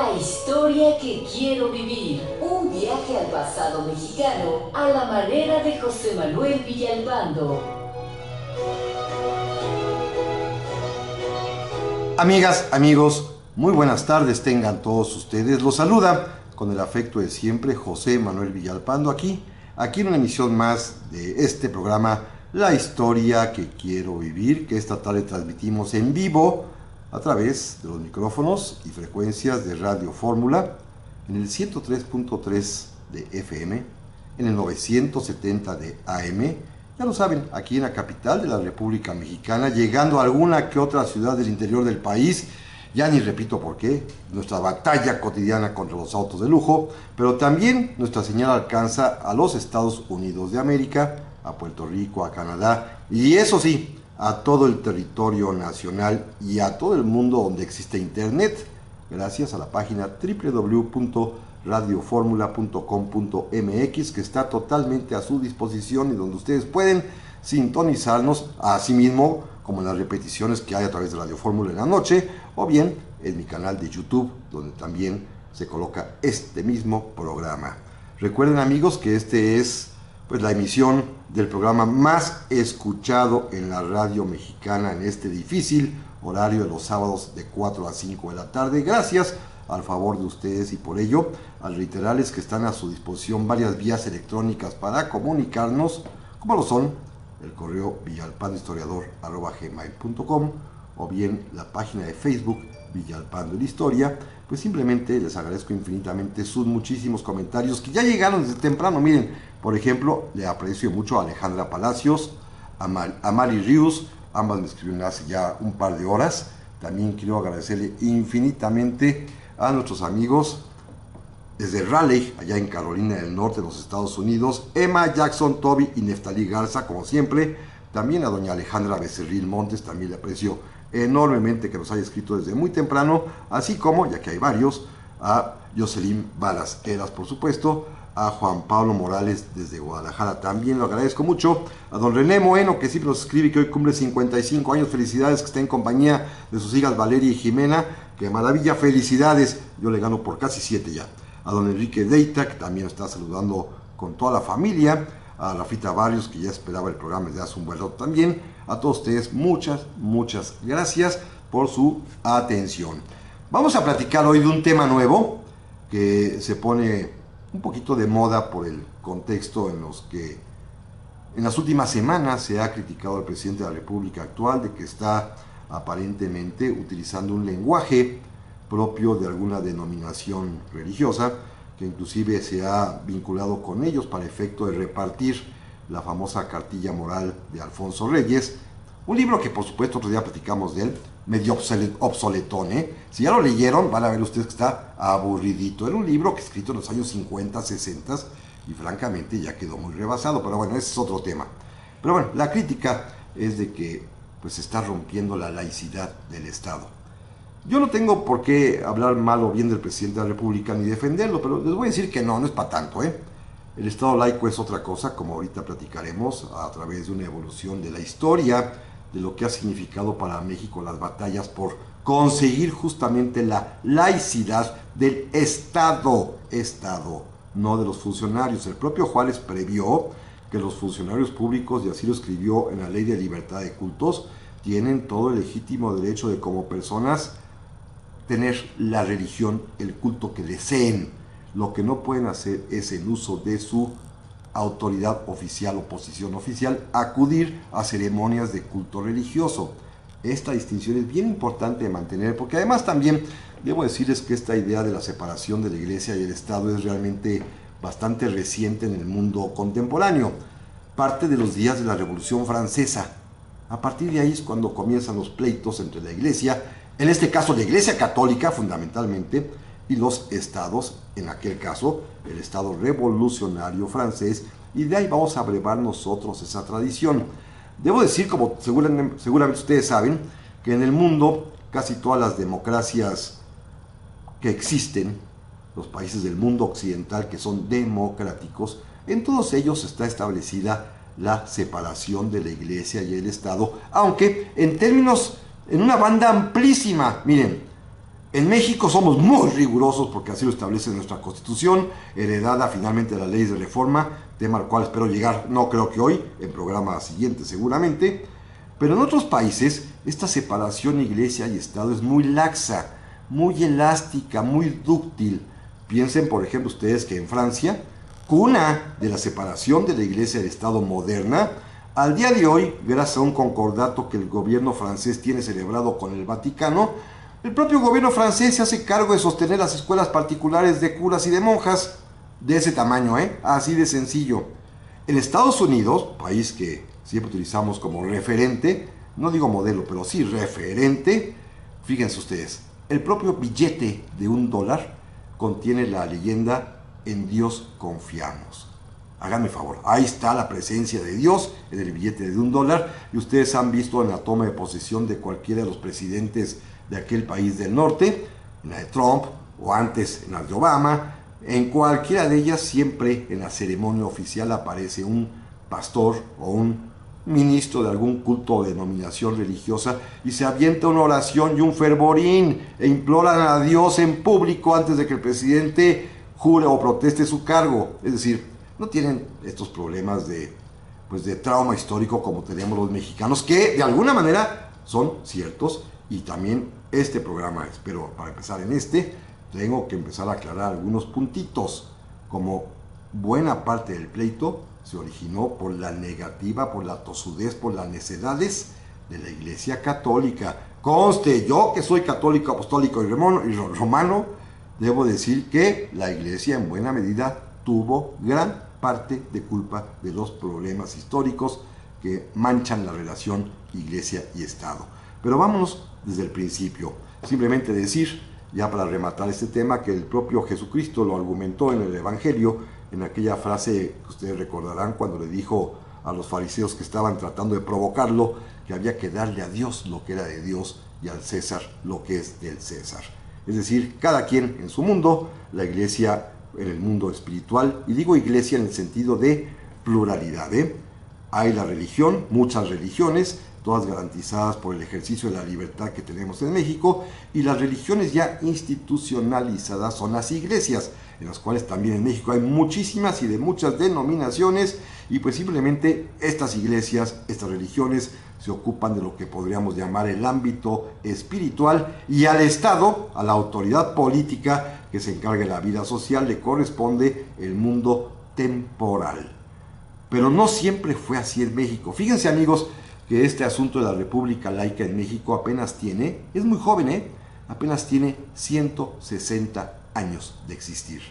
La historia que quiero vivir. Un viaje al pasado mexicano a la manera de José Manuel Villalpando. Amigas, amigos, muy buenas tardes tengan todos ustedes. Los saluda con el afecto de siempre José Manuel Villalpando aquí en una emisión más de este programa La historia que quiero vivir, que esta tarde transmitimos en vivo a través de los micrófonos y frecuencias de Radio Fórmula en el 103.3 de FM, en el 970 de AM. Ya lo saben, aquí en la capital de la República Mexicana, llegando a alguna que otra ciudad del interior del país, ya ni repito por qué, nuestra batalla cotidiana contra los autos de lujo, pero también nuestra señal alcanza a los Estados Unidos de América, a Puerto Rico, a Canadá, y eso sí, a todo el territorio nacional y a todo el mundo donde existe internet, gracias a la página www.radioformula.com.mx, que está totalmente a su disposición y donde ustedes pueden sintonizarnos, asimismo como en las repeticiones que hay a través de Radio Fórmula en la noche, o bien en mi canal de YouTube, donde también se coloca este mismo programa. Recuerden, amigos, que este es la emisión del programa más escuchado en la radio mexicana en este difícil horario de los sábados de 4 a 5 de la tarde, gracias al favor de ustedes, y por ello al reiterarles que están a su disposición varias vías electrónicas para comunicarnos, como lo son el correo villalpandohistoriador@gmail.com, o bien la página de Facebook Villalpando la Historia. Pues simplemente les agradezco infinitamente sus muchísimos comentarios que ya llegaron desde temprano. Miren, por ejemplo, le aprecio mucho a Alejandra Palacios, a Mari Ríos, ambas me escribieron hace ya un par de horas. También quiero agradecerle infinitamente a nuestros amigos desde Raleigh, allá en Carolina del Norte, los Estados Unidos, Emma, Jackson, Toby y Neftalí Garza, como siempre. También a doña Alejandra Becerril Montes, también le aprecio enormemente que nos haya escrito desde muy temprano, así como, ya que hay varios, a Jocelyn Balas Heras, por supuesto, a Juan Pablo Morales desde Guadalajara, también lo agradezco mucho, a don René Moeno, que siempre nos escribe que hoy cumple 55 años, felicidades, que está en compañía de sus hijas Valeria y Jimena, que maravilla, felicidades, yo le gano por casi 7 ya, a don Enrique Deita, que también está saludando con toda la familia, a Rafita Barrios, que ya esperaba el programa desde hace un buen rato también. A todos ustedes, muchas gracias por su atención. Vamos a platicar hoy de un tema nuevo que se pone un poquito de moda por el contexto en los que en las últimas semanas se ha criticado al presidente de la República actual de que está aparentemente utilizando un lenguaje propio de alguna denominación religiosa, que inclusive se ha vinculado con ellos para efecto de repartir la famosa cartilla moral de Alfonso Reyes, un libro que por supuesto otro día platicamos de él, medio obsoletón, ¿eh? Si ya lo leyeron van a ver ustedes que está aburridito. Era un libro que escrito en los años 50, 60 y francamente ya quedó muy rebasado, pero bueno, ese es otro tema. Pero bueno, la crítica es de que pues se está rompiendo la laicidad del Estado. Yo no tengo por qué hablar mal o bien del presidente de la República ni defenderlo, pero les voy a decir que no es para tanto, ¿eh? El Estado laico es otra cosa, como ahorita platicaremos, a través de una evolución de la historia, de lo que ha significado para México las batallas por conseguir justamente la laicidad del Estado, no de los funcionarios. El propio Juárez previó que los funcionarios públicos, y así lo escribió en la Ley de Libertad de Cultos, tienen todo el legítimo derecho de, como personas, tener la religión, el culto que deseen. Lo que no pueden hacer es, en uso de su autoridad oficial o posición oficial, acudir a ceremonias de culto religioso. Esta distinción es bien importante de mantener, porque además también debo decirles que esta idea de la separación de la Iglesia y el Estado es realmente bastante reciente en el mundo contemporáneo. Parte de los días de la Revolución Francesa. A partir de ahí es cuando comienzan los pleitos entre la Iglesia, en este caso la Iglesia Católica fundamentalmente, y los estados, en aquel caso el Estado revolucionario francés, y de ahí vamos a brevar nosotros esa tradición. Debo decir, como seguramente ustedes saben, que en el mundo casi todas las democracias que existen, los países del mundo occidental que son democráticos, en todos ellos está establecida la separación de la Iglesia y el Estado, aunque en términos, en una banda amplísima. Miren, En México somos muy rigurosos porque así lo establece nuestra Constitución, heredada finalmente de las leyes de reforma, tema al cual espero llegar, no creo que hoy, en programa siguiente seguramente. Pero en otros países, esta separación iglesia y Estado es muy laxa, muy elástica, muy dúctil. Piensen, por ejemplo, ustedes que en Francia, cuna de la separación de la iglesia y del Estado moderna, al día de hoy, gracias a un concordato que el gobierno francés tiene celebrado con el Vaticano, el propio gobierno francés se hace cargo de sostener las escuelas particulares de curas y de monjas, de ese tamaño, así de sencillo. En Estados Unidos, país que siempre utilizamos como referente, no digo modelo, pero sí referente, fíjense ustedes, el propio billete de $1 contiene la leyenda "En Dios confiamos". Háganme favor, ahí está la presencia de Dios en el billete de $1, y ustedes han visto en la toma de posesión de cualquiera de los presidentes de aquel país del norte, en la de Trump o antes en la de Obama, en cualquiera de ellas siempre en la ceremonia oficial aparece un pastor o un ministro de algún culto o denominación religiosa y se avienta una oración y un fervorín e imploran a Dios en público antes de que el presidente jure o proteste su cargo. Es decir, no tienen estos problemas de trauma histórico como tenemos los mexicanos, que de alguna manera son ciertos, y también este programa es. Pero para empezar tengo que empezar a aclarar algunos puntitos, como buena parte del pleito se originó por la negativa, por la tosudez, por las necedades de la Iglesia Católica. Conste, yo que soy católico, apostólico y romano, debo decir que la Iglesia en buena medida tuvo gran parte de culpa de los problemas históricos que manchan la relación Iglesia y Estado. Pero vámonos desde el principio. Simplemente decir, ya para rematar este tema, que el propio Jesucristo lo argumentó en el Evangelio, en aquella frase que ustedes recordarán cuando le dijo a los fariseos que estaban tratando de provocarlo, que había que darle a Dios lo que era de Dios y al César lo que es del César. Es decir, cada quien en su mundo, la Iglesia en el mundo espiritual, y digo Iglesia en el sentido de pluralidad. Hay la religión, muchas religiones, todas garantizadas por el ejercicio de la libertad que tenemos en México, y las religiones ya institucionalizadas son las iglesias, en las cuales también en México hay muchísimas y de muchas denominaciones, y pues simplemente estas iglesias, estas religiones, se ocupan de lo que podríamos llamar el ámbito espiritual, y al Estado, a la autoridad política que se encarga de la vida social, le corresponde el mundo temporal. Pero no siempre fue así en México. Fíjense, amigos, que este asunto de la República Laica en México apenas tiene, es muy joven, apenas tiene 160 años de existir.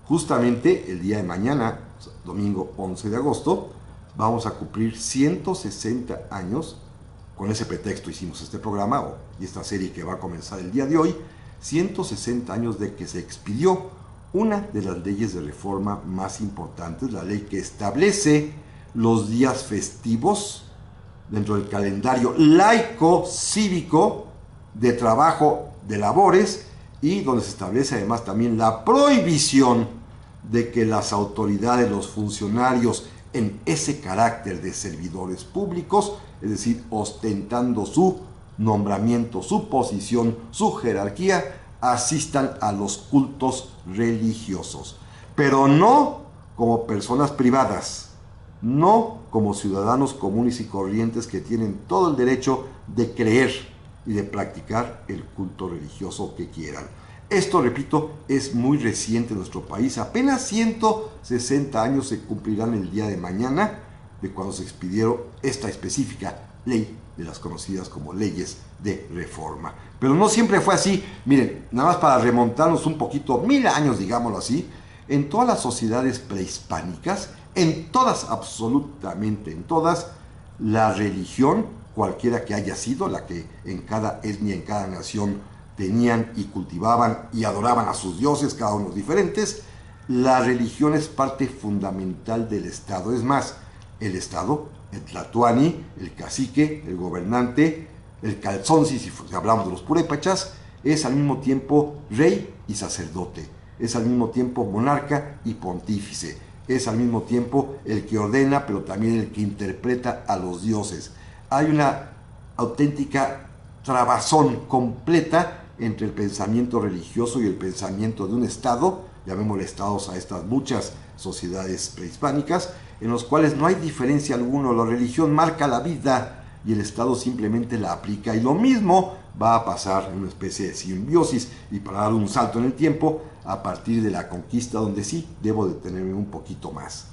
Justamente el día de mañana, domingo 11 de agosto, vamos a cumplir 160 años, con ese pretexto hicimos este programa y esta serie que va a comenzar el día de hoy, 160 años de que se expidió una de las leyes de reforma más importantes, la ley que establece los días festivos dentro del calendario laico, cívico, de trabajo, de labores, y donde se establece además también la prohibición de que las autoridades, los funcionarios en ese carácter de servidores públicos, es decir, ostentando su nombramiento, su posición, su jerarquía, asistan a los cultos religiosos, pero no como personas privadas, no como ciudadanos comunes y corrientes que tienen todo el derecho de creer y de practicar el culto religioso que quieran. Esto, repito, es muy reciente en nuestro país. Apenas 160 años se cumplirán el día de mañana de cuando se expidió esta específica ley de las conocidas como leyes de reforma. Pero no siempre fue así. Miren, nada más para remontarnos un poquito, 1000 años, digámoslo así, en todas las sociedades prehispánicas, en todas, absolutamente en todas, la religión, cualquiera que haya sido, la que en cada etnia, en cada nación tenían y cultivaban y adoraban a sus dioses, cada uno diferentes, la religión es parte fundamental del Estado. Es más, el Estado, el tlatoani, el cacique, el gobernante, el calzonzi, si hablamos de los purépachas, es al mismo tiempo rey y sacerdote, es al mismo tiempo monarca y pontífice, es al mismo tiempo el que ordena, pero también el que interpreta a los dioses. Hay una auténtica trabazón completa entre el pensamiento religioso y el pensamiento de un Estado, llamémosle estados a estas muchas sociedades prehispánicas, en los cuales no hay diferencia alguna, la religión marca la vida y el Estado simplemente la aplica, y lo mismo va a pasar en una especie de simbiosis. Y para dar un salto en el tiempo, a partir de la conquista, donde sí debo detenerme un poquito más.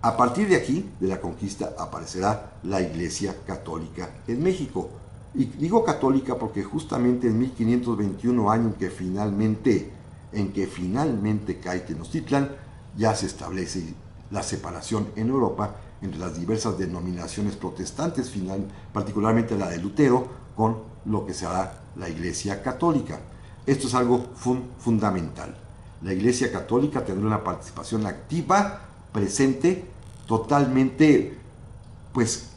A partir de aquí, de la conquista, aparecerá la Iglesia Católica en México. Y digo católica porque justamente en 1521, año en que finalmente cae Tenochtitlan, ya se establece la separación en Europa entre las diversas denominaciones protestantes, particularmente la de Lutero, con lo que será la Iglesia Católica. Esto es algo fundamental. La Iglesia Católica tendrá una participación activa, presente, totalmente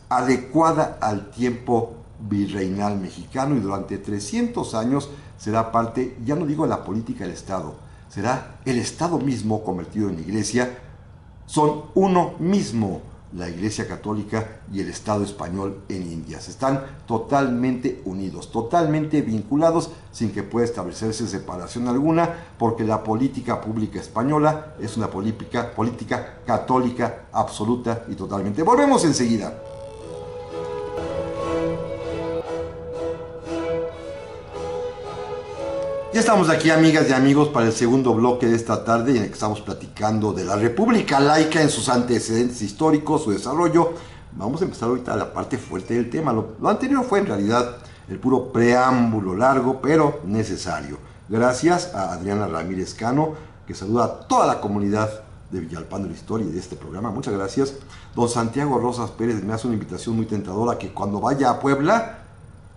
adecuada al tiempo virreinal mexicano, y durante 300 años será parte, ya no digo de la política del Estado, será el Estado mismo convertido en iglesia. Son uno mismo la Iglesia Católica y el Estado español en Indias. Están totalmente unidos, totalmente vinculados, sin que pueda establecerse separación alguna, porque la política pública española es una política católica absoluta y totalmente. Volvemos enseguida. Ya estamos aquí, amigas y amigos, para el segundo bloque de esta tarde, en el que estamos platicando de la República Laica en sus antecedentes históricos, su desarrollo. Vamos a empezar ahorita la parte fuerte del tema. Lo anterior fue en realidad el puro preámbulo largo, pero necesario. Gracias a Adriana Ramírez Cano, que saluda a toda la comunidad de Villalpando de la Historia y de este programa. Muchas gracias. Don Santiago Rosas Pérez me hace una invitación muy tentadora, que cuando vaya a Puebla,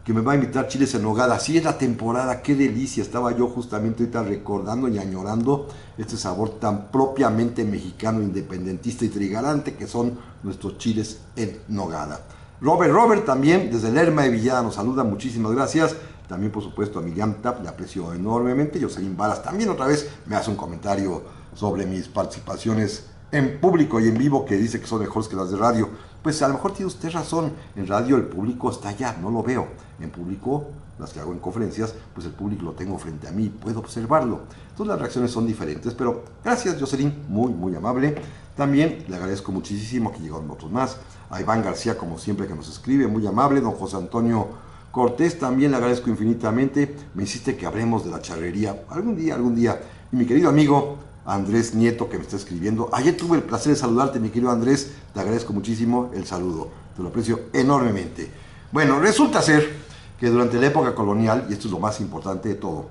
que me va a invitar chiles en nogada. Así es la temporada, qué delicia. Estaba yo justamente ahorita recordando y añorando este sabor tan propiamente mexicano, independentista y trigarante que son nuestros chiles en nogada. Robert también desde Lerma de Villada nos saluda, muchísimas gracias. También por supuesto a Miriam Tap, le aprecio enormemente. Jocelyn Varas también otra vez me hace un comentario sobre mis participaciones en público y en vivo, que dice que son mejores que las de radio. Pues a lo mejor tiene usted razón, en radio el público está allá, no lo veo. En público, las que hago en conferencias, pues el público lo tengo frente a mí, puedo observarlo. Entonces las reacciones son diferentes, pero gracias Jocelyn, muy amable. También le agradezco muchísimo que llegaron otros más. A Iván García, como siempre, que nos escribe, muy amable. Don José Antonio Cortés, también le agradezco infinitamente. Me insiste que hablemos de la charrería algún día. Y mi querido amigo Andrés Nieto, que me está escribiendo. Ayer tuve el placer de saludarte, mi querido Andrés. Te agradezco muchísimo el saludo. Te lo aprecio enormemente. Bueno, resulta ser que durante la época colonial, y esto es lo más importante de todo,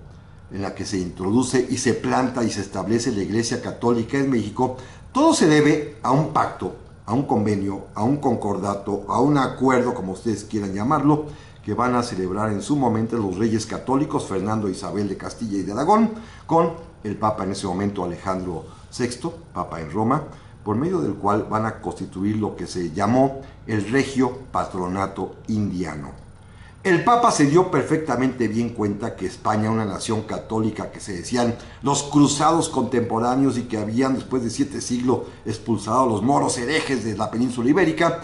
en la que se introduce y se planta y se establece la Iglesia Católica en México, todo se debe a un pacto, a un convenio, a un concordato, a un acuerdo, como ustedes quieran llamarlo, que van a celebrar en su momento los reyes católicos Fernando e Isabel de Castilla y de Aragón, con el Papa en ese momento Alejandro VI, Papa en Roma, por medio del cual van a constituir lo que se llamó el Regio Patronato Indiano. El Papa se dio perfectamente bien cuenta que España, una nación católica que se decían los cruzados contemporáneos y que habían después de 7 siglos expulsado a los moros herejes de la península ibérica,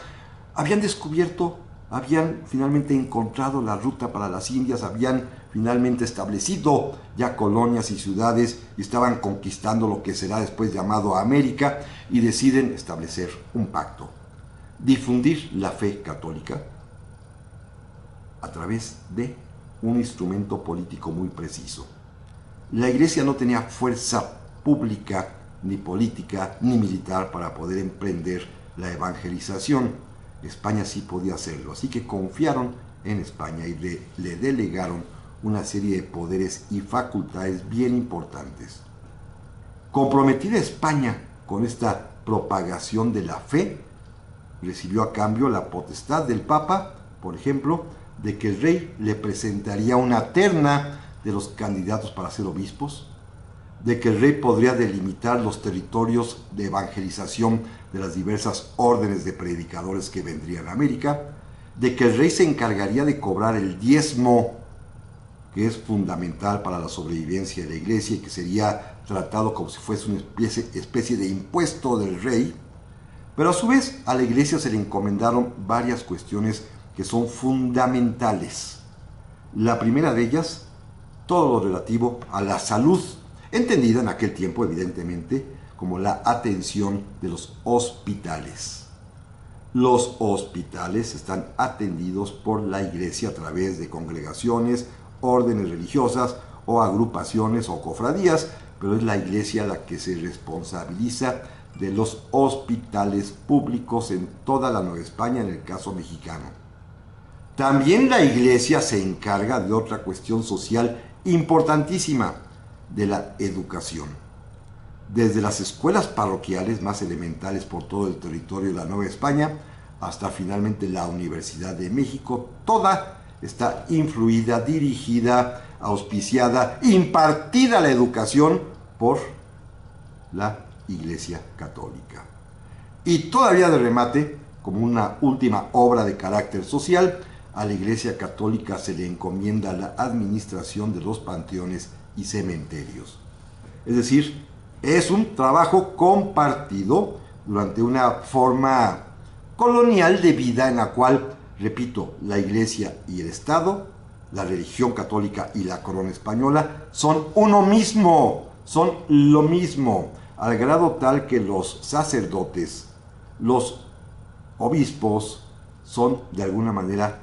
habían finalmente encontrado la ruta para las Indias, habían finalmente establecido ya colonias y ciudades y estaban conquistando lo que será después llamado América, y deciden establecer un pacto, difundir la fe católica a través de un instrumento político muy preciso. La Iglesia no tenía fuerza pública, ni política, ni militar para poder emprender la evangelización. España sí podía hacerlo, así que confiaron en España y le delegaron una serie de poderes y facultades bien importantes. Comprometida España con esta propagación de la fe, recibió a cambio la potestad del Papa, por ejemplo, de que el rey le presentaría una terna de los candidatos para ser obispos, de que el rey podría delimitar los territorios de evangelización de las diversas órdenes de predicadores que vendrían a América, de que el rey se encargaría de cobrar el diezmo, que es fundamental para la sobrevivencia de la iglesia y que sería tratado como si fuese una especie de impuesto del rey. Pero a su vez a la iglesia se le encomendaron varias cuestiones que son fundamentales. La primera de ellas, todo lo relativo a la salud, entendida en aquel tiempo evidentemente como la atención de los hospitales. Los hospitales están atendidos por la iglesia a través de congregaciones, órdenes religiosas o agrupaciones o cofradías, pero es la iglesia la que se responsabiliza de los hospitales públicos en toda la Nueva España, en el caso mexicano. También la iglesia se encarga de otra cuestión social importantísima, de la educación. Desde las escuelas parroquiales más elementales por todo el territorio de la Nueva España, hasta finalmente la Universidad de México, toda está influida, dirigida, auspiciada, impartida la educación por la Iglesia Católica. Y todavía de remate, como una última obra de carácter social, a la Iglesia Católica se le encomienda la administración de los panteones y cementerios. Es decir, es un trabajo compartido durante una forma colonial de vida en la cual, repito, la Iglesia y el Estado, la religión católica y la corona española son uno mismo, son lo mismo, al grado tal que los sacerdotes, los obispos, son de alguna manera,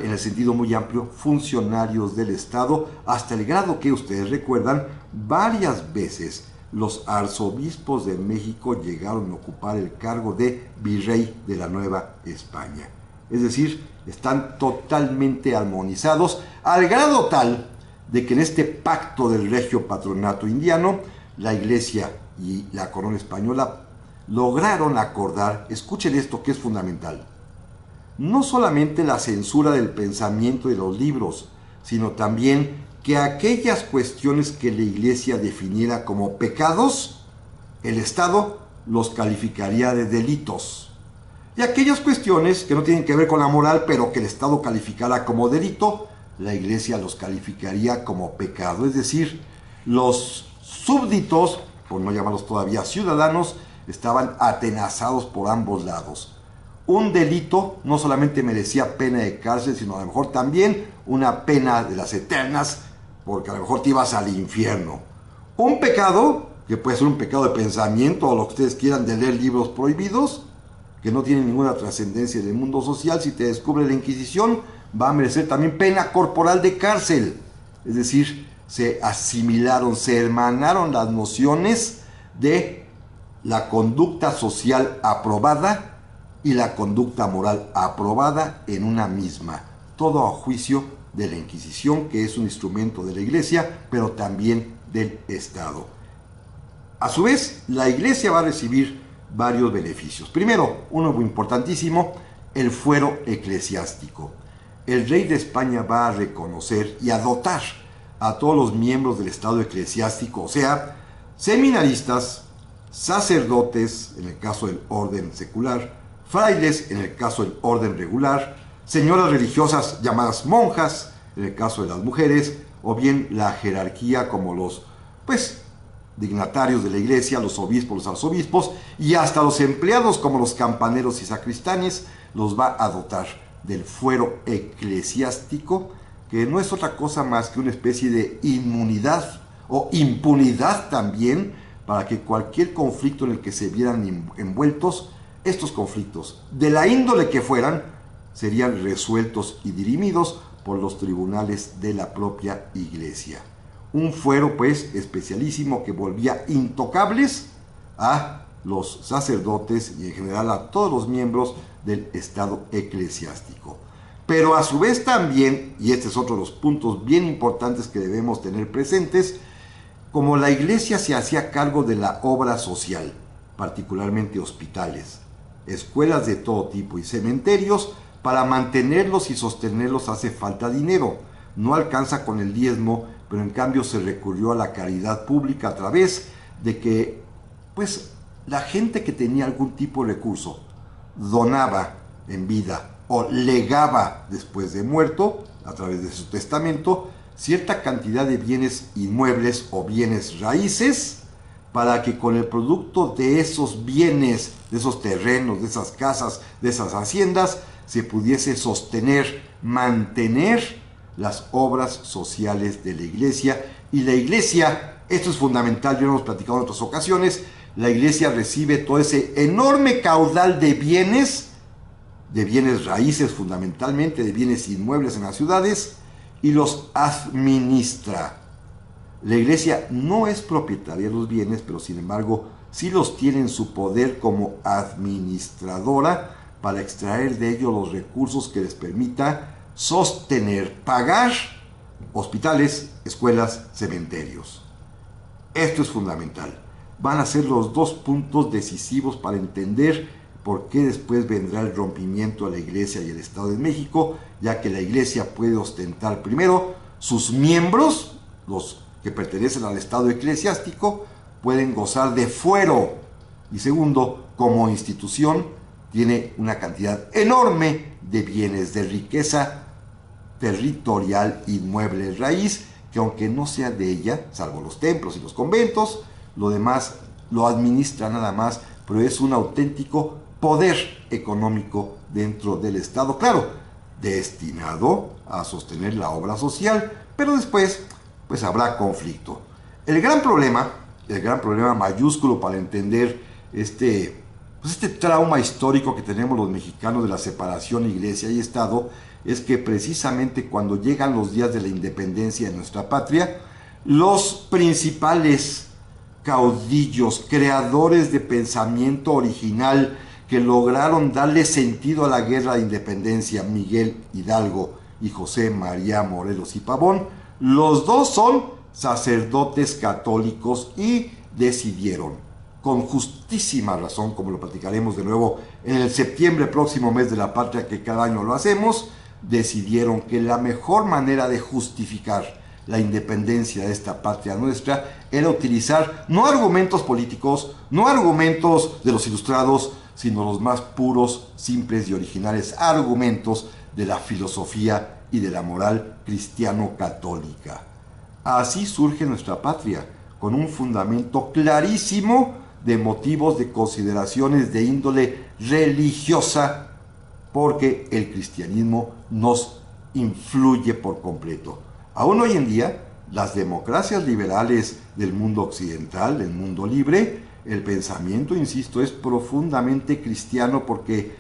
en el sentido muy amplio, funcionarios del Estado, hasta el grado que ustedes recuerdan, varias veces los arzobispos de México llegaron a ocupar el cargo de virrey de la Nueva España. Es decir, están totalmente armonizados, al grado tal de que en este pacto del regio patronato indiano, la Iglesia y la corona española lograron acordar, escuchen esto que es fundamental, no solamente la censura del pensamiento y de los libros, sino también que aquellas cuestiones que la Iglesia definiera como pecados, el Estado los calificaría de delitos. Y aquellas cuestiones que no tienen que ver con la moral, pero que el Estado calificara como delito, la Iglesia los calificaría como pecado. Es decir, los súbditos, por no llamarlos todavía ciudadanos, estaban atenazados por ambos lados. Un delito no solamente merecía pena de cárcel, sino a lo mejor también una pena de las eternas, porque a lo mejor te ibas al infierno. Un pecado, que puede ser un pecado de pensamiento o lo que ustedes quieran, de leer libros prohibidos, que no tienen ninguna trascendencia en el mundo social, si te descubre la Inquisición, va a merecer también pena corporal de cárcel. Es decir, se asimilaron, se hermanaron las nociones de la conducta social aprobada y la conducta moral aprobada en una misma. Todo a juicio de la Inquisición, que es un instrumento de la Iglesia, pero también del Estado. A su vez, la Iglesia va a recibir varios beneficios. Primero, uno muy importantísimo, el fuero eclesiástico. El rey de España va a reconocer y a dotar a todos los miembros del Estado eclesiástico, o sea, seminaristas, sacerdotes, en el caso del orden secular, frailes, en el caso del orden regular, señoras religiosas llamadas monjas, en el caso de las mujeres, o bien la jerarquía como los, dignatarios de la iglesia, los obispos, los arzobispos, y hasta los empleados como los campaneros y sacristanes, los va a dotar del fuero eclesiástico, que no es otra cosa más que una especie de inmunidad o impunidad también, para que cualquier conflicto en el que se vieran envueltos, estos conflictos, de la índole que fueran, serían resueltos y dirimidos por los tribunales de la propia iglesia. Un fuero, especialísimo, que volvía intocables a los sacerdotes y en general a todos los miembros del Estado eclesiástico. Pero a su vez también, y este es otro de los puntos bien importantes que debemos tener presentes, como la iglesia se hacía cargo de la obra social, particularmente hospitales, escuelas de todo tipo y cementerios, para mantenerlos y sostenerlos hace falta dinero. No alcanza con el diezmo, pero en cambio se recurrió a la caridad pública a través de que, la gente que tenía algún tipo de recurso donaba en vida o legaba después de muerto, a través de su testamento, cierta cantidad de bienes inmuebles o bienes raíces, para que con el producto de esos bienes, de esos terrenos, de esas casas, de esas haciendas, se pudiese sostener, mantener las obras sociales de la iglesia. Y la iglesia, esto es fundamental, ya lo hemos platicado en otras ocasiones, la iglesia recibe todo ese enorme caudal de bienes raíces fundamentalmente, de bienes inmuebles en las ciudades, y los administra. La iglesia no es propietaria de los bienes, pero sin embargo sí los tiene en su poder como administradora para extraer de ellos los recursos que les permita sostener, pagar hospitales, escuelas, cementerios. Esto es fundamental. Van a ser los dos puntos decisivos para entender por qué después vendrá el rompimiento de la iglesia y el Estado de México, ya que la iglesia puede ostentar primero sus miembros, los que pertenecen al Estado eclesiástico, pueden gozar de fuero, y segundo, como institución tiene una cantidad enorme de bienes, de riqueza territorial, inmueble, raíz, que aunque no sea de ella, salvo los templos y los conventos, lo demás lo administra nada más, pero es un auténtico poder económico dentro del Estado, claro, destinado a sostener la obra social, pero después pues habrá conflicto. El gran problema mayúsculo para entender este trauma histórico que tenemos los mexicanos de la separación iglesia y Estado, es que precisamente cuando llegan los días de la independencia de nuestra patria, los principales caudillos, creadores de pensamiento original que lograron darle sentido a la guerra de independencia, Miguel Hidalgo y José María Morelos y Pavón, los dos son sacerdotes católicos y decidieron, con justísima razón, como lo platicaremos de nuevo en el septiembre, próximo mes de la patria, que cada año lo hacemos, decidieron que la mejor manera de justificar la independencia de esta patria nuestra era utilizar no argumentos políticos, no argumentos de los ilustrados, sino los más puros, simples y originales argumentos de la filosofía y de la moral cristiano-católica. Así surge nuestra patria, con un fundamento clarísimo de motivos, de consideraciones de índole religiosa, porque el cristianismo nos influye por completo. Aún hoy en día, las democracias liberales del mundo occidental, del mundo libre, el pensamiento, insisto, es profundamente cristiano porque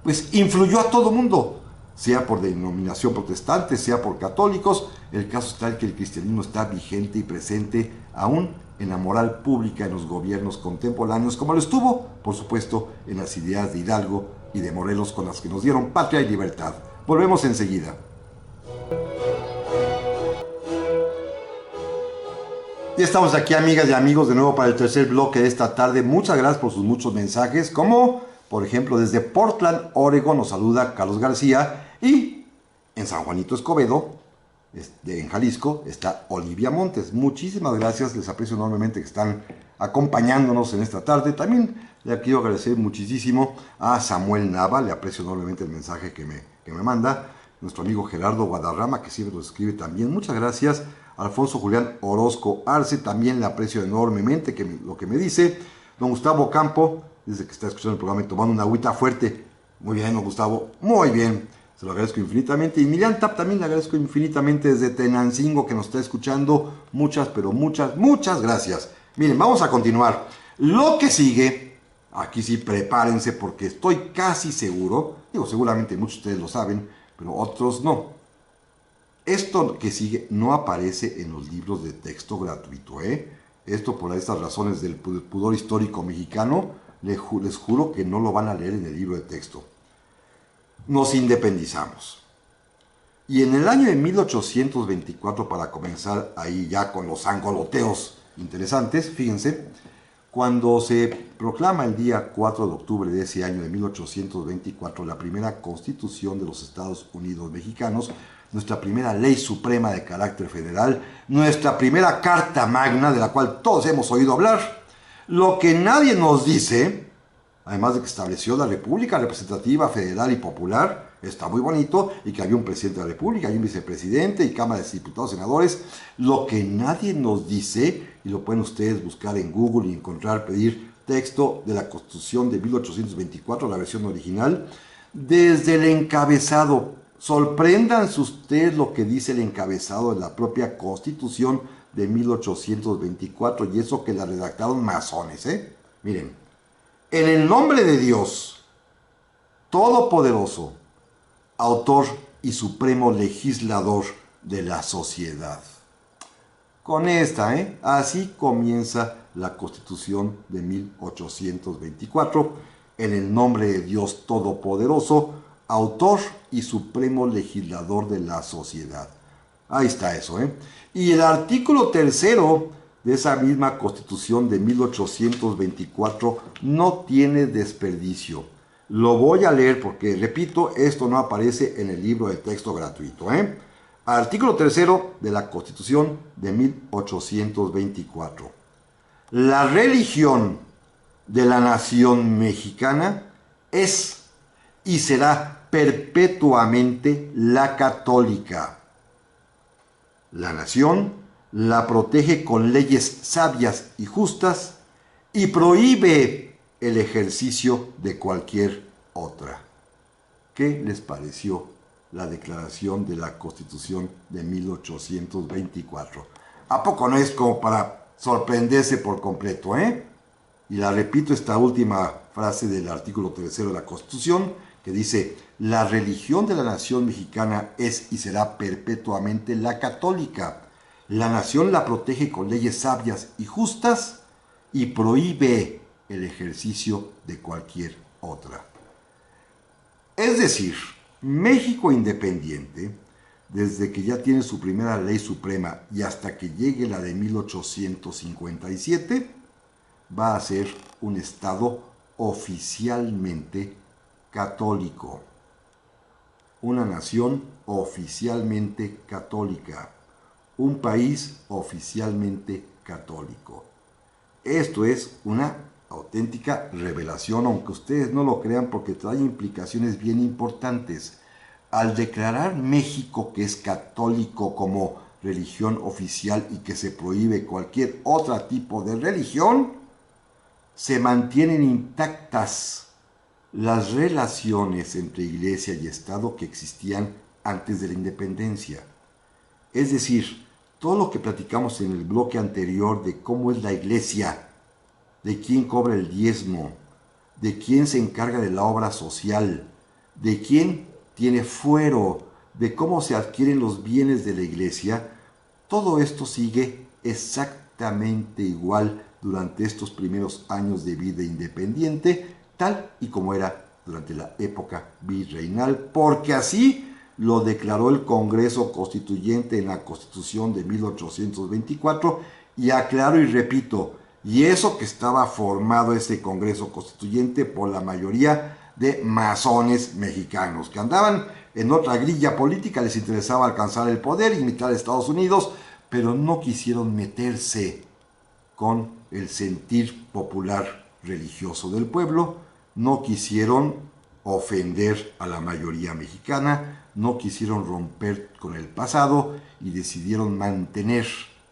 pues influyó a todo mundo, sea por denominación protestante, sea por católicos. El caso es tal que el cristianismo está vigente y presente aún en la moral pública en los gobiernos contemporáneos, como lo estuvo, por supuesto, en las ideas de Hidalgo y de Morelos, con las que nos dieron patria y libertad. Volvemos enseguida. Ya estamos aquí, amigas y amigos, de nuevo para el tercer bloque de esta tarde. Muchas gracias por sus muchos mensajes, como por ejemplo desde Portland, Oregon, nos saluda Carlos García, y en San Juanito Escobedo, en Jalisco, está Olivia Montes. Muchísimas gracias, les aprecio enormemente que están acompañándonos en esta tarde. También le quiero agradecer muchísimo a Samuel Nava, le aprecio enormemente el mensaje que me manda. Nuestro amigo Gerardo Guadarrama, que siempre nos escribe también, muchas gracias. Alfonso Julián Orozco Arce, también le aprecio enormemente lo que me dice. Don Gustavo Campo, desde que está escuchando el programa y tomando una agüita fuerte. Muy bien, don Gustavo, muy bien, se lo agradezco infinitamente. Y Miriam Tap también le agradezco infinitamente desde Tenancingo, que nos está escuchando. Muchas, pero muchas gracias. Miren, vamos a continuar. Lo que sigue, aquí sí prepárense, porque estoy casi seguro, seguramente muchos de ustedes lo saben, pero otros no. Esto que sigue no aparece en los libros de texto gratuito, Esto por estas razones del pudor histórico mexicano, les juro que no lo van a leer en el libro de texto. Nos independizamos. Y en el año de 1824, para comenzar ahí ya con los angoloteos interesantes, fíjense, cuando se proclama el día 4 de octubre de ese año de 1824 la primera Constitución de los Estados Unidos Mexicanos, nuestra primera ley suprema de carácter federal, nuestra primera Carta Magna, de la cual todos hemos oído hablar, lo que nadie nos dice, además de que estableció la República Representativa Federal y Popular, está muy bonito, y que había un presidente de la República, hay un vicepresidente y Cámara de Diputados, senadores, lo que nadie nos dice, y lo pueden ustedes buscar en Google y encontrar, pedir texto de la Constitución de 1824, la versión original, desde el encabezado Sorpréndanse ustedes lo que dice el encabezado de la propia Constitución de 1824, y eso que la redactaron masones, Miren, en el nombre de Dios, Todopoderoso, autor y supremo legislador de la sociedad. Con esta, así comienza la Constitución de 1824, en el nombre de Dios Todopoderoso, autor y supremo legislador de la sociedad. Ahí está eso, Y el artículo 3º de esa misma Constitución de 1824 no tiene desperdicio. Lo voy a leer porque, repito, esto no aparece en el libro de texto gratuito, Artículo 3º de la Constitución de 1824. La religión de la nación mexicana es y será perpetuamente la católica. La nación la protege con leyes sabias y justas y prohíbe el ejercicio de cualquier otra. ¿Qué les pareció la declaración de la Constitución de 1824? ¿A poco no es como para sorprenderse por completo, Y la repito, esta última frase del artículo 3º de la Constitución, que dice: la religión de la nación mexicana es y será perpetuamente la católica. La nación la protege con leyes sabias y justas y prohíbe el ejercicio de cualquier otra. Es decir, México independiente, desde que ya tiene su primera ley suprema y hasta que llegue la de 1857, va a ser un estado oficialmente católico. Una nación oficialmente católica. Un país oficialmente católico. Esto es una auténtica revelación, aunque ustedes no lo crean, porque trae implicaciones bien importantes. Al declarar México que es católico como religión oficial y que se prohíbe cualquier otro tipo de religión, se mantienen intactas las relaciones entre Iglesia y Estado que existían antes de la independencia. Es decir, todo lo que platicamos en el bloque anterior de cómo es la Iglesia, de quién cobra el diezmo, de quién se encarga de la obra social, de quién tiene fuero, de cómo se adquieren los bienes de la Iglesia, todo esto sigue exactamente igual durante estos primeros años de vida independiente, tal y como era durante la época virreinal, porque así lo declaró el Congreso Constituyente en la Constitución de 1824, y aclaro y repito, y eso que estaba formado ese Congreso Constituyente por la mayoría de masones mexicanos, que andaban en otra grilla política, les interesaba alcanzar el poder, imitar a Estados Unidos, pero no quisieron meterse con el sentir popular religioso del pueblo, no quisieron ofender a la mayoría mexicana, no quisieron romper con el pasado y decidieron mantener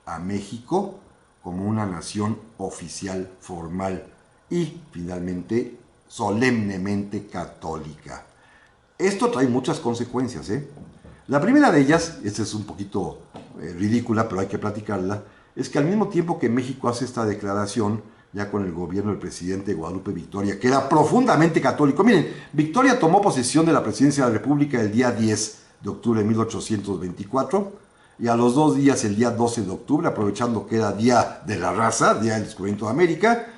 a México como una nación oficial, formal y finalmente solemnemente católica. Esto trae muchas consecuencias, La primera de ellas, esta es un poquito ridícula, pero hay que platicarla, es que al mismo tiempo que México hace esta declaración, ya con el gobierno del presidente Guadalupe Victoria, que era profundamente católico. Miren, Victoria tomó posesión de la presidencia de la República el día 10 de octubre de 1824, y a los 2 días, el día 12 de octubre, aprovechando que era Día de la Raza, Día del Descubrimiento de América,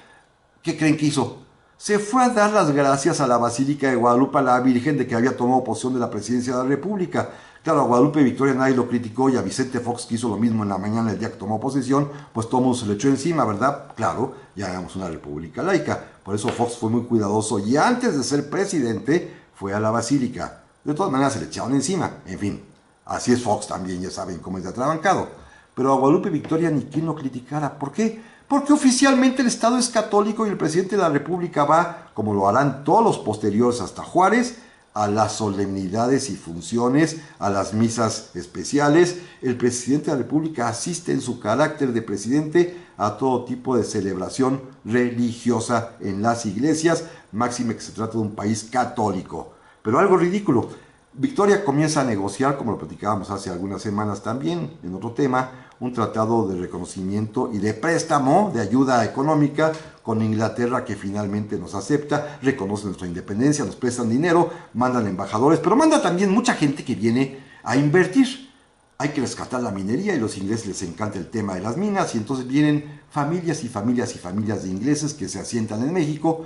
¿qué creen que hizo? Se fue a dar las gracias a la Basílica de Guadalupe, a la Virgen, de que había tomado posesión de la presidencia de la República. Claro, a Guadalupe Victoria nadie lo criticó, y a Vicente Fox, que hizo lo mismo en la mañana el día que tomó posesión, pues todo el mundo se le echó encima, ¿verdad? Claro, ya éramos una república laica. Por eso Fox fue muy cuidadoso y antes de ser presidente fue a la Basílica. De todas maneras se le echaron encima. En fin, así es Fox también, ya saben cómo es de atrabancado. Pero a Guadalupe Victoria ni quien lo criticara. ¿Por qué? Porque oficialmente el Estado es católico y el presidente de la República va, como lo harán todos los posteriores hasta Juárez, a las solemnidades y funciones, a las misas especiales. El presidente de la República asiste en su carácter de presidente a todo tipo de celebración religiosa en las iglesias, máxime que se trata de un país católico. Pero algo ridículo, Victoria comienza a negociar, como lo platicábamos hace algunas semanas también, en otro tema, un tratado de reconocimiento y de préstamo, de ayuda económica con Inglaterra, que finalmente nos acepta, reconoce nuestra independencia, nos prestan dinero, mandan embajadores, pero manda también mucha gente que viene a invertir. Hay que rescatar la minería y a los ingleses les encanta el tema de las minas y entonces vienen familias y familias y familias de ingleses que se asientan en México,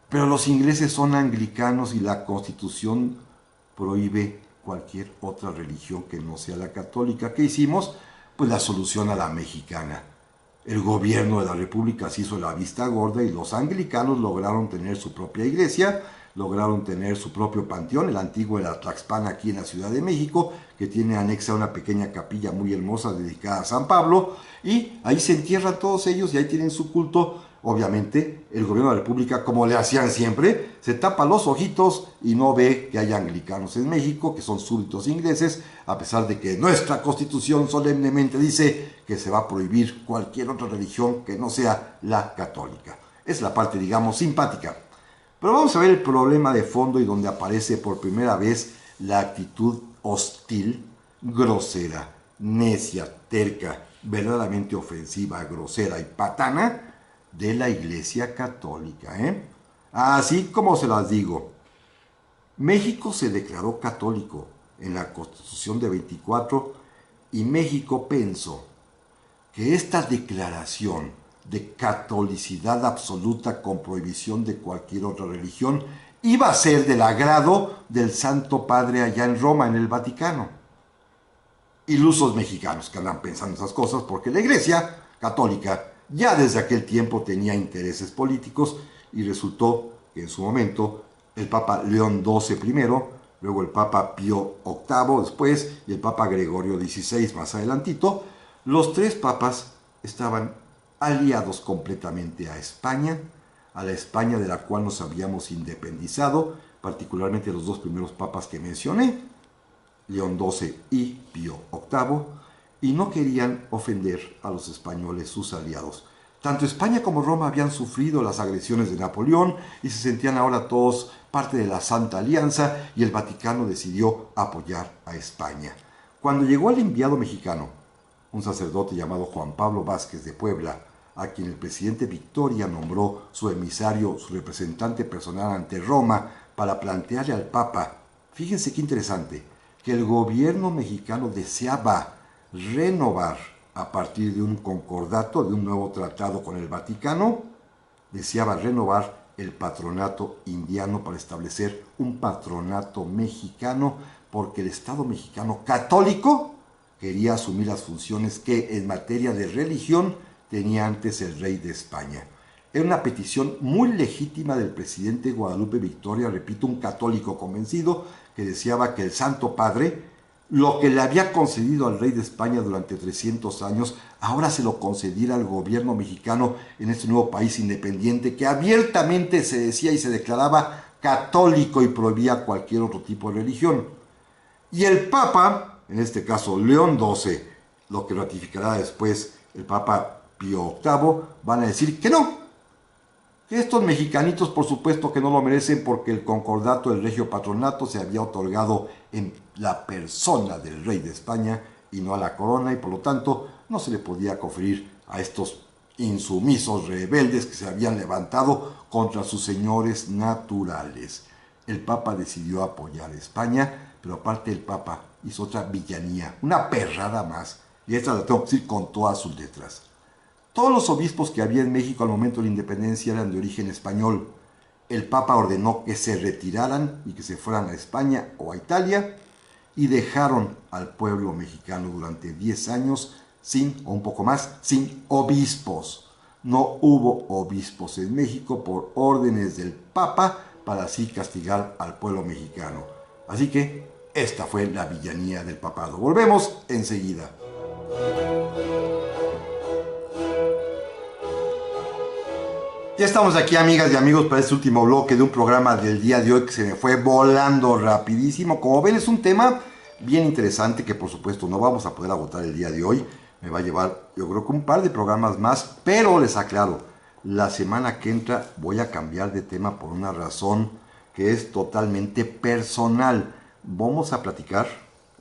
pero los ingleses son anglicanos y la Constitución prohíbe cualquier otra religión que no sea la católica. ¿Qué hicimos? Pues la solución a la mexicana. El gobierno de la República se hizo la vista gorda y los anglicanos lograron tener su propia iglesia, lograron tener su propio panteón, el antiguo de la Tlaxpana aquí en la Ciudad de México, que tiene anexa una pequeña capilla muy hermosa dedicada a San Pablo, y ahí se entierran todos ellos y ahí tienen su culto. Obviamente, el gobierno de la República, como le hacían siempre, se tapa los ojitos y no ve que hay anglicanos en México, que son súbditos ingleses, a pesar de que nuestra Constitución solemnemente dice que se va a prohibir cualquier otra religión que no sea la católica. Es la parte, digamos, simpática. Pero vamos a ver el problema de fondo y donde aparece por primera vez la actitud hostil, grosera, necia, terca, verdaderamente ofensiva, grosera y patana de la Iglesia Católica. Así como se las digo, México se declaró católico en la Constitución de 24 y México pensó que esta declaración de catolicidad absoluta con prohibición de cualquier otra religión iba a ser del agrado del Santo Padre allá en Roma, en el Vaticano. Ilusos mexicanos que andan pensando esas cosas porque la Iglesia Católica ya desde aquel tiempo tenía intereses políticos y resultó que en su momento el Papa León XII primero, luego el Papa Pío VIII después y el Papa Gregorio XVI más adelantito, los tres papas estaban aliados completamente a España, a la España de la cual nos habíamos independizado, particularmente los dos primeros papas que mencioné, León XII y Pío VIII, y no querían ofender a los españoles, sus aliados. Tanto España como Roma habían sufrido las agresiones de Napoleón y se sentían ahora todos parte de la Santa Alianza y el Vaticano decidió apoyar a España. Cuando llegó el enviado mexicano, un sacerdote llamado Juan Pablo Vázquez de Puebla, a quien el presidente Victoria nombró su emisario, su representante personal ante Roma para plantearle al Papa, fíjense qué interesante, que el gobierno mexicano deseaba renovar a partir de un concordato, de un nuevo tratado con el Vaticano, deseaba renovar el patronato indiano para establecer un patronato mexicano, porque el Estado mexicano católico quería asumir las funciones que en materia de religión tenía antes el rey de España. Era una petición muy legítima del presidente Guadalupe Victoria, repito, un católico convencido que deseaba que el Santo Padre, lo que le había concedido al rey de España durante 300 años, ahora se lo concediera al gobierno mexicano en este nuevo país independiente que abiertamente se decía y se declaraba católico y prohibía cualquier otro tipo de religión. Y el Papa, en este caso León XII, lo que ratificará después el Papa Pío VIII, van a decir que no, que estos mexicanitos por supuesto que no lo merecen porque el concordato del regio patronato se había otorgado en la persona del rey de España y no a la corona y por lo tanto no se le podía conferir a estos insumisos rebeldes que se habían levantado contra sus señores naturales. El Papa decidió apoyar a España, pero aparte el Papa hizo otra villanía, una perrada más, y esta la tengo que decir con todas sus letras. Todos los obispos que había en México al momento de la independencia eran de origen español. El Papa ordenó que se retiraran y que se fueran a España o a Italia y dejaron al pueblo mexicano durante 10 años sin, o un poco más, sin obispos. No hubo obispos en México por órdenes del Papa para así castigar al pueblo mexicano. Así que esta fue la villanía del papado. Volvemos enseguida. Ya estamos aquí, amigas y amigos, para este último bloque de un programa del día de hoy que se me fue volando rapidísimo. Como ven, es un tema bien interesante que por supuesto no vamos a poder agotar el día de hoy. Me va a llevar, yo creo que un par de programas más, pero les aclaro, la semana que entra voy a cambiar de tema por una razón que es totalmente personal. vamos a platicar,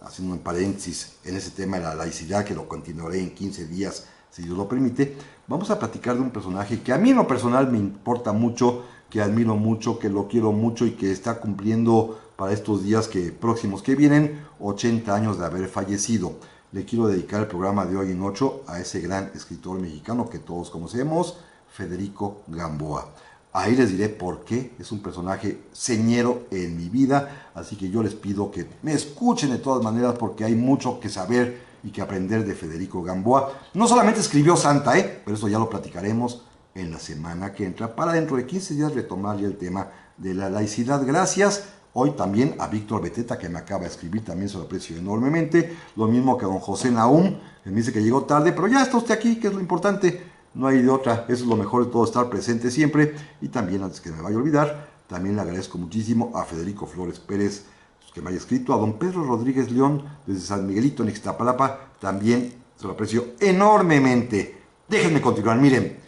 haciendo un paréntesis en ese tema de la laicidad, que lo continuaré en 15 días, si Dios lo permite. Vamos a platicar de un personaje que a mí en lo personal me importa mucho, que admiro mucho, que lo quiero mucho y que está cumpliendo para estos días próximos que vienen 80 años de haber fallecido. Le quiero dedicar el programa de hoy en 8 a ese gran escritor mexicano que todos conocemos, Federico Gamboa. Ahí les diré por qué es un personaje señero en mi vida, así que yo les pido que me escuchen de todas maneras porque hay mucho que saber y que aprender de Federico Gamboa. No solamente escribió Santa, pero eso ya lo platicaremos en la semana que entra, para dentro de 15 días retomar ya el tema de la laicidad. Gracias hoy también a Víctor Beteta, que me acaba de escribir, también se lo aprecio enormemente. Lo mismo que a don José Nahum, que me dice que llegó tarde, pero ya está usted aquí, que es lo importante. No hay de otra, eso es lo mejor de todo, estar presente siempre. Y también, antes que me vaya a olvidar, también le agradezco muchísimo a Federico Flores Pérez, que me haya escrito, a don Pedro Rodríguez León, desde San Miguelito, en Ixtapalapa, también se lo aprecio enormemente. Déjenme continuar, miren,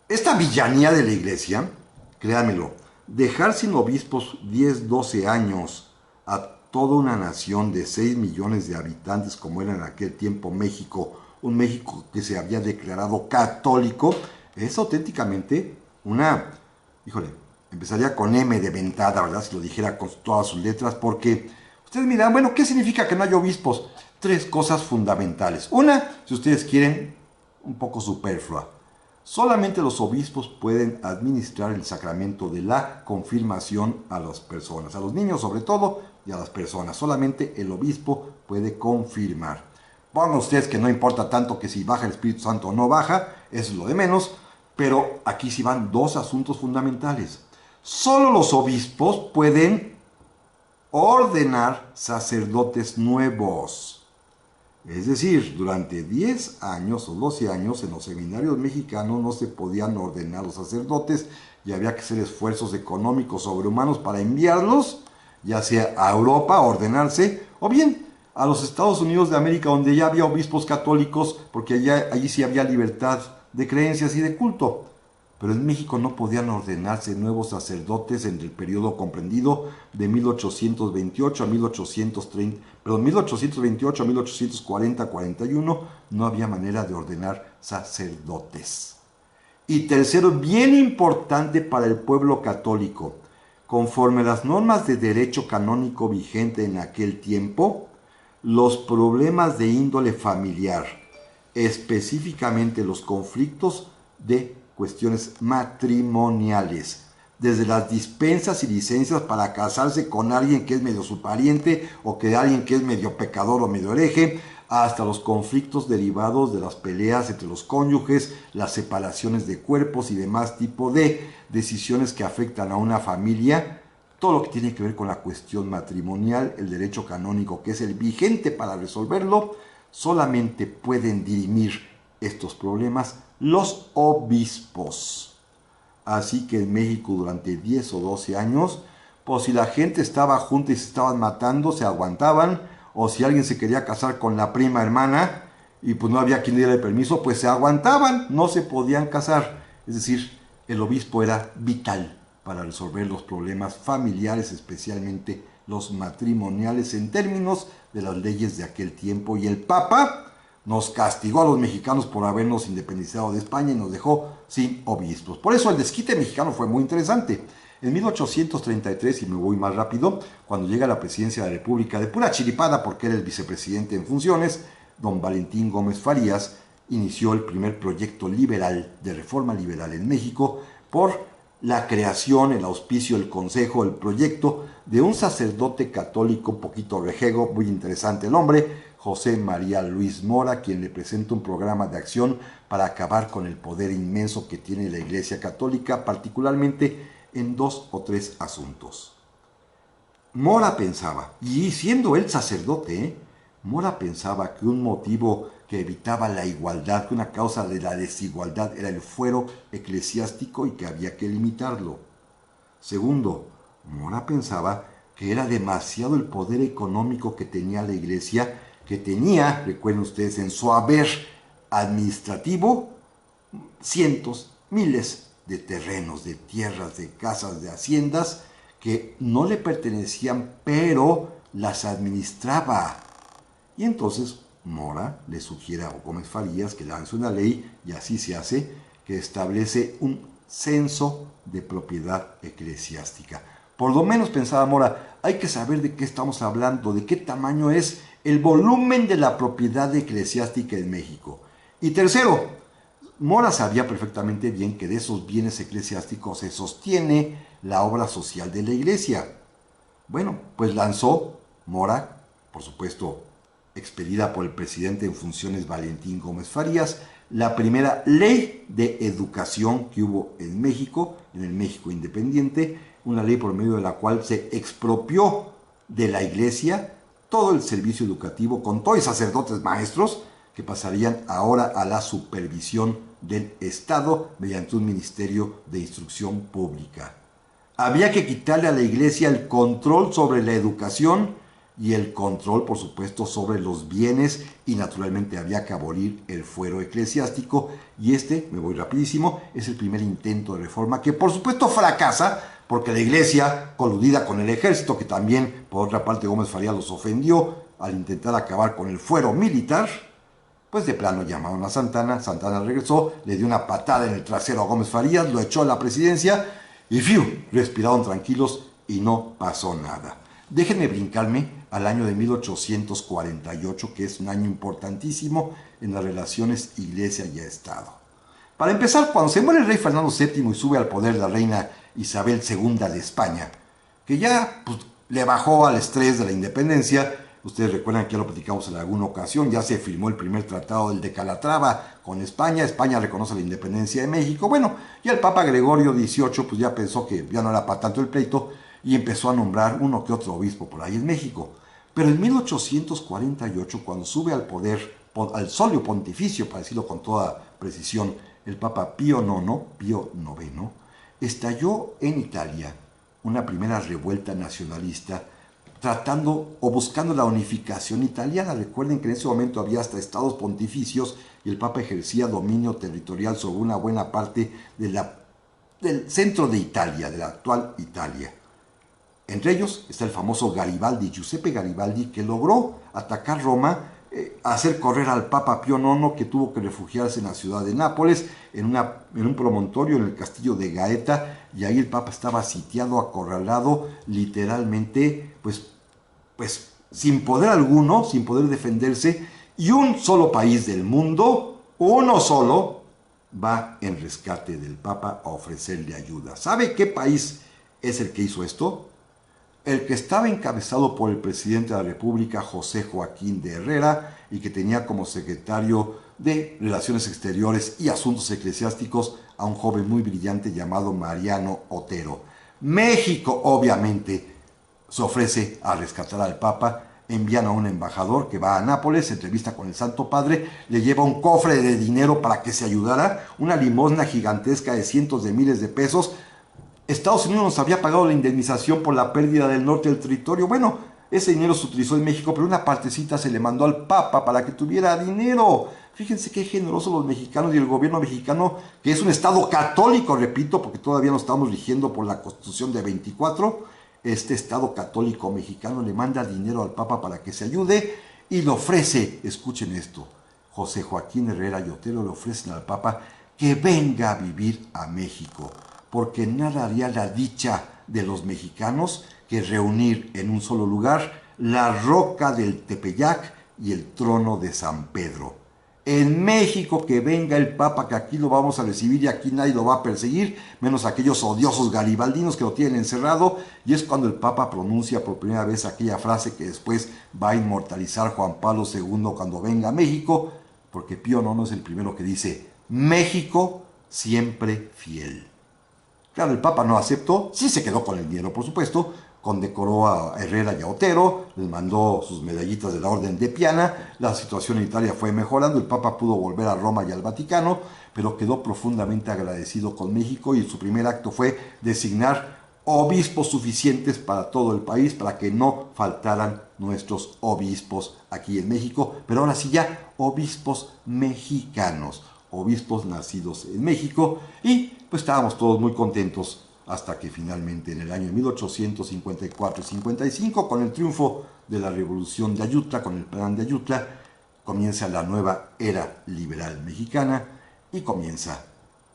esta villanía de la iglesia, créanmelo, dejar sin obispos 10, 12 años a toda una nación de 6 millones de habitantes, como era en aquel tiempo México, un México que se había declarado católico, es auténticamente una, híjole, empezaría con M de ventada, ¿verdad? Si lo dijera con todas sus letras, porque ustedes miran, bueno, ¿qué significa que no haya obispos? 3 cosas fundamentales. Una, si ustedes quieren, un poco superflua. Solamente los obispos pueden administrar el sacramento de la confirmación a las personas, a los niños sobre todo y a las personas. Solamente el obispo puede confirmar. Pongan ustedes que no importa tanto que si baja el Espíritu Santo o no baja, eso es lo de menos, pero aquí sí van 2 asuntos fundamentales. Solo los obispos pueden ordenar sacerdotes nuevos. Es decir, durante 10 años o 12 años en los seminarios mexicanos no se podían ordenar los sacerdotes y había que hacer esfuerzos económicos sobrehumanos para enviarlos, ya sea a Europa a ordenarse, o bien a los Estados Unidos de América, donde ya había obispos católicos, porque allí sí había libertad de creencias y de culto. Pero en México no podían ordenarse nuevos sacerdotes en el periodo comprendido de 1828 a 1828 a 1840-41, no había manera de ordenar sacerdotes. Y tercero, bien importante para el pueblo católico, conforme a las normas de derecho canónico vigente en aquel tiempo, los problemas de índole familiar, específicamente los conflictos de cuestiones matrimoniales, desde las dispensas y licencias para casarse con alguien que es medio su pariente o que alguien que es medio pecador o medio hereje, hasta los conflictos derivados de las peleas entre los cónyuges, las separaciones de cuerpos y demás tipo de decisiones que afectan a una familia. Todo lo que tiene que ver con la cuestión matrimonial, el derecho canónico, que es el vigente para resolverlo, solamente pueden dirimir estos problemas los obispos. Así que en México durante 10 o 12 años, pues si la gente estaba junta y se estaban matando, se aguantaban, o si alguien se quería casar con la prima hermana y pues no había quien diera el permiso, pues se aguantaban, no se podían casar. Es decir, el obispo era vital para resolver los problemas familiares, especialmente los matrimoniales, en términos de las leyes de aquel tiempo. Y el Papa nos castigó a los mexicanos por habernos independizado de España y nos dejó sin obispos. Por eso el desquite mexicano fue muy interesante. En 1833, y me voy más rápido, cuando llega a la presidencia de la República, de pura chiripada porque era el vicepresidente en funciones, don Valentín Gómez Farías inició el primer proyecto liberal, de reforma liberal en México, por la creación, el auspicio, el consejo, el proyecto de un sacerdote católico un poquito rejego, muy interesante el hombre, José María Luis Mora, quien le presenta un programa de acción para acabar con el poder inmenso que tiene la Iglesia Católica, particularmente en 2 o 3 asuntos. Mora pensaba, y siendo él sacerdote, Mora pensaba que un motivo que evitaba la igualdad, que una causa de la desigualdad era el fuero eclesiástico y que había que limitarlo. Segundo, Mora pensaba que era demasiado el poder económico que tenía la Iglesia, que tenía, recuerden ustedes, en su haber administrativo, cientos, miles de terrenos, de tierras, de casas, de haciendas, que no le pertenecían, pero las administraba. Y entonces Mora le sugiere a Gómez Farías que lance una ley, y así se hace, que establece un censo de propiedad eclesiástica. Por lo menos, pensaba Mora, hay que saber de qué estamos hablando, de qué tamaño es el volumen de la propiedad eclesiástica en México. Y tercero, Mora sabía perfectamente bien que de esos bienes eclesiásticos se sostiene la obra social de la iglesia. Bueno, pues lanzó Mora, por supuesto, expedida por el presidente en funciones Valentín Gómez Farías, la primera ley de educación que hubo en México, en el México independiente, una ley por medio de la cual se expropió de la iglesia todo el servicio educativo con todos los sacerdotes maestros que pasarían ahora a la supervisión del Estado mediante un ministerio de instrucción pública. Había que quitarle a la iglesia el control sobre la educación y el control, por supuesto, sobre los bienes, y naturalmente había que abolir el fuero eclesiástico, y me voy rapidísimo, es el primer intento de reforma que por supuesto fracasa, porque la iglesia, coludida con el ejército, que también por otra parte Gómez Farías los ofendió al intentar acabar con el fuero militar, pues de plano llamaron a Santana. Santana regresó, le dio una patada en el trasero a Gómez Farías, lo echó a la presidencia y respiraron tranquilos y no pasó nada. Déjenme brincarme al año de 1848, que es un año importantísimo en las relaciones iglesia y Estado. Para empezar, cuando se muere el rey Fernando VII y sube al poder la reina Isabel II de España, que ya le bajó al estrés de la independencia. Ustedes recuerdan que ya lo platicamos en alguna ocasión, ya se firmó el primer tratado del de Calatrava con España, España reconoce la independencia de México. Bueno, ya el Papa Gregorio XVIII pues ya pensó que ya no era para tanto el pleito y empezó a nombrar uno que otro obispo por ahí en México. Pero en 1848, cuando sube al poder, al solio pontificio, para decirlo con toda precisión, el Papa Pío IX, estalló en Italia una primera revuelta nacionalista tratando o buscando la unificación italiana. Recuerden que en ese momento había hasta estados pontificios y el Papa ejercía dominio territorial sobre una buena parte del centro de Italia, de la actual Italia. Entre ellos está el famoso Garibaldi, Giuseppe Garibaldi, que logró atacar Roma, hacer correr al Papa Pío IX, que tuvo que refugiarse en la ciudad de Nápoles, en un promontorio en el castillo de Gaeta, y ahí el Papa estaba sitiado, acorralado, literalmente, pues sin poder alguno, sin poder defenderse, y un solo país del mundo, uno solo, va en rescate del Papa a ofrecerle ayuda. ¿Sabe qué país es el que hizo esto? El que estaba encabezado por el presidente de la República, José Joaquín de Herrera, y que tenía como secretario de Relaciones Exteriores y Asuntos Eclesiásticos a un joven muy brillante llamado Mariano Otero. México, obviamente, se ofrece a rescatar al Papa, envían a un embajador que va a Nápoles, se entrevista con el Santo Padre, le lleva un cofre de dinero para que se ayudara, una limosna gigantesca de cientos de miles de pesos. Estados Unidos nos había pagado la indemnización por la pérdida del norte del territorio. Bueno, ese dinero se utilizó en México, pero una partecita se le mandó al Papa para que tuviera dinero. Fíjense qué generosos los mexicanos y el gobierno mexicano, que es un estado católico, repito, porque todavía no estamos rigiendo por la Constitución de 24. Este estado católico mexicano le manda dinero al Papa para que se ayude y le ofrece, escuchen esto, José Joaquín Herrera y Otero le ofrecen al Papa que venga a vivir a México, porque nada haría la dicha de los mexicanos que reunir en un solo lugar la roca del Tepeyac y el trono de San Pedro. En México que venga el Papa, que aquí lo vamos a recibir y aquí nadie lo va a perseguir, menos aquellos odiosos garibaldinos que lo tienen encerrado. Y es cuando el Papa pronuncia por primera vez aquella frase que después va a inmortalizar Juan Pablo II cuando venga a México, porque Pío IX es el primero que dice: México siempre fiel. Claro, el Papa no aceptó, sí se quedó con el dinero, por supuesto, condecoró a Herrera y a Otero, les mandó sus medallitas de la Orden de Piana, la situación en Italia fue mejorando, el Papa pudo volver a Roma y al Vaticano, pero quedó profundamente agradecido con México y su primer acto fue designar obispos suficientes para todo el país, para que no faltaran nuestros obispos aquí en México, pero ahora sí ya obispos mexicanos, obispos nacidos en México, y pues estábamos todos muy contentos hasta que finalmente en el año 1854 y 55, con el triunfo de la revolución de Ayutla, con el plan de Ayutla, comienza la nueva era liberal mexicana y comienza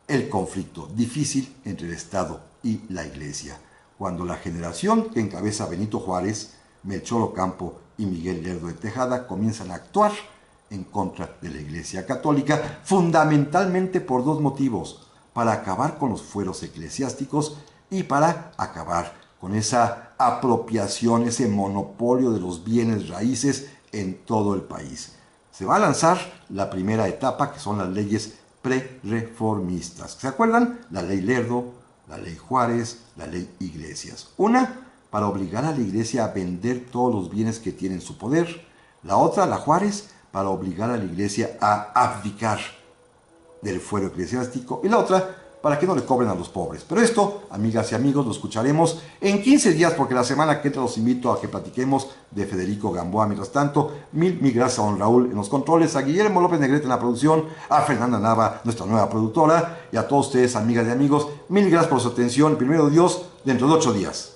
el conflicto difícil entre el Estado y la Iglesia, cuando la generación que encabeza Benito Juárez, Melchor Ocampo y Miguel Lerdo de Tejada comienzan a actuar en contra de la Iglesia Católica, fundamentalmente por dos motivos: para acabar con los fueros eclesiásticos y para acabar con esa apropiación, ese monopolio de los bienes raíces en todo el país. Se va a lanzar la primera etapa, que son las leyes pre-reformistas. ¿Se acuerdan? La ley Lerdo, la ley Juárez, la ley Iglesias. Una, para obligar a la Iglesia a vender todos los bienes que tiene en su poder. La otra, la Juárez, para obligar a la Iglesia a abdicar del fuero eclesiástico. Y la otra, para que no le cobren a los pobres. Pero esto, amigas y amigos, lo escucharemos en 15 días, porque la semana que entra los invito a que platiquemos de Federico Gamboa. Mientras tanto, mil gracias a don Raúl en los controles, a Guillermo López Negrete en la producción, a Fernanda Nava, nuestra nueva productora, y a todos ustedes, amigas y amigos, mil gracias por su atención. Primero Dios, dentro de 8 días.